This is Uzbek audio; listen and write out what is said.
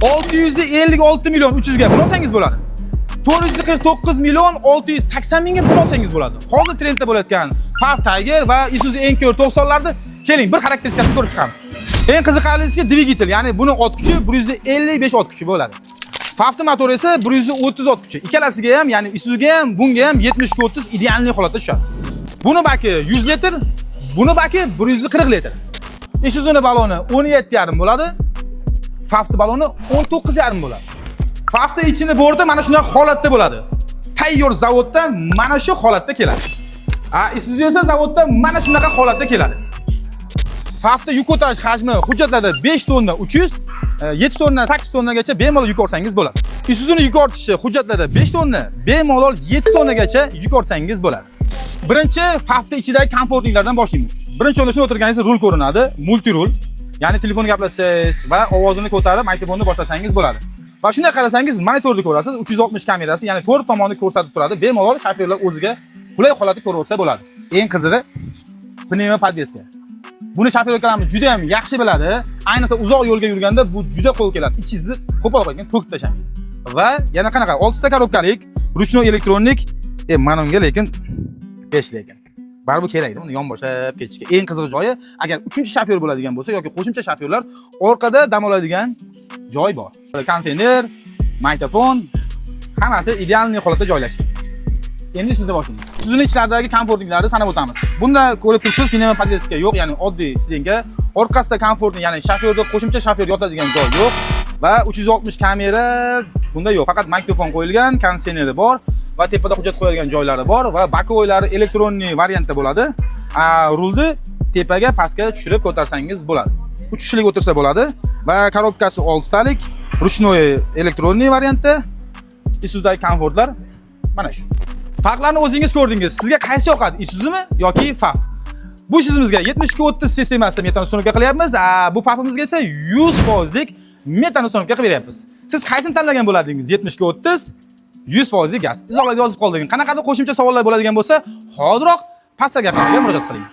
656 million 300 ga pul olsangiz bo'ladi. 449 million 680 mingga pul olsangiz bo'ladi. Hozir trendda bo'layotgan Fab Tiger va Isuzu Encore 90larni keling bir xarakteristikasini ko'rib chiqamiz. Eng qiziqarlisi dvigatel, ya'ni buni ot kuchi 155 ot kuchi bo'ladi. Fab'ni motori esa 130 ot kuchi. Ikkalasiga ham, ya'ni Isuzuga ham, bunga ham 70-30 ideal holatda tushadi. Buni baki 100 litr, buni baki 140 litr. Isuzuning baloni 17,5 bo'ladi. Fab'ni baloni 19,5 bo'ladi. Fab'ni ichini bordi mana shunday holatda bo'ladi. Tayyor zavoddan mana shu holatda keladi. Isuzu esa zavoddan mana shunaqa holatda keladi. Fab'ni yuk ko'tarish hajmi hujjatlarda 5 tonna 300, 7 tonna 8 tonnagacha bemalol yuk ortsangiz bo'ladi. Isuzuning yuk ortishi hujjatlarda 5 tonna, bemalol 7 tonnagacha yuk ortsangiz bo'ladi. Birinchi Fab'ni ichidagi komfortliklardan boshlaymiz. Birinchi o'rinda shuni o'tirganingizda rul ko'rinadi, multi rul. Ya'ni telefonga gaplashsangiz va ovozini ko'tarib, mikrofonni boshlasangiz bo'ladi. Va shunday qarasangiz monitorni ko'rasiz, 360 kamerasi, ya'ni 4 tomonni ko'rsatib turadi. Bemalol shofyorlar o'ziga qulay holatda ko'rsa bo'ladi. Eng qizig'i pnevma podveska. Buni shofyorlarimiz juda ham yaxshi biladi. Ayniqsa uzoq yo'lga yurganda bu juda qo'l keladi. Ichingizni qo'pol qo'ygan, to'kib tashlang. Va yana qanaqa 6 ta korobkalik, ruchnoy elektronik, mana unga lekin 5 lekin. Baribir kerakda uni yonboshlab ketishga. Eng qiziq joyi, agar 3-shofyor bo'ladigan bo'lsa yoki qo'shimcha shofyorlar orqada dam oladigan joy bor. Konteyner, mikrofon, hammasi ideal holatda joylashgan. Endi sizda boshlaymiz. Isuzuning ichlaridagi komfortliklarni sanab o'tamiz. Bunda ko'rib turibsiz, pnevma podveska yo'q, ya'ni oddiy sidenga. Orqasida komfortli, ya'ni shofyorda qo'shimcha shofyor yotadigan joy yo'q va 360 kamera bunda yo'q. Faqat mikrofon qo'yilgan, konteyner bor va tepada hujjat qo'yadigan joylari bor va bakovoylari elektronniy variantda bo'ladi. Rulni tepaga pastga tushirib ko'tarsangiz bo'ladi. 3 kishilik o'tirsa bo'ladi va korobkasi 6 talik, ruchnoy elektronniy variantda. Isuzudagi komfortlar mana shu. Farqlarni o'zingiz ko'rdingiz. Sizga qaysi yoqadi? Isuzumi yoki Fab? Bu ishimizga 72-30 sistemasida metan ustunovka qilyapmiz. Bu Fab'imizga esa 100% metan ustunovka qilib beryapmiz. Siz qaysini tanlagan bo'ladingiz? 72-30, 100% gaz. Izohlarda yozib qoldiring. Qanaqadir qo'shimcha savollar bo'ladigan bo'lsa, hoziroq pastdagi raqamga murojaat qiling.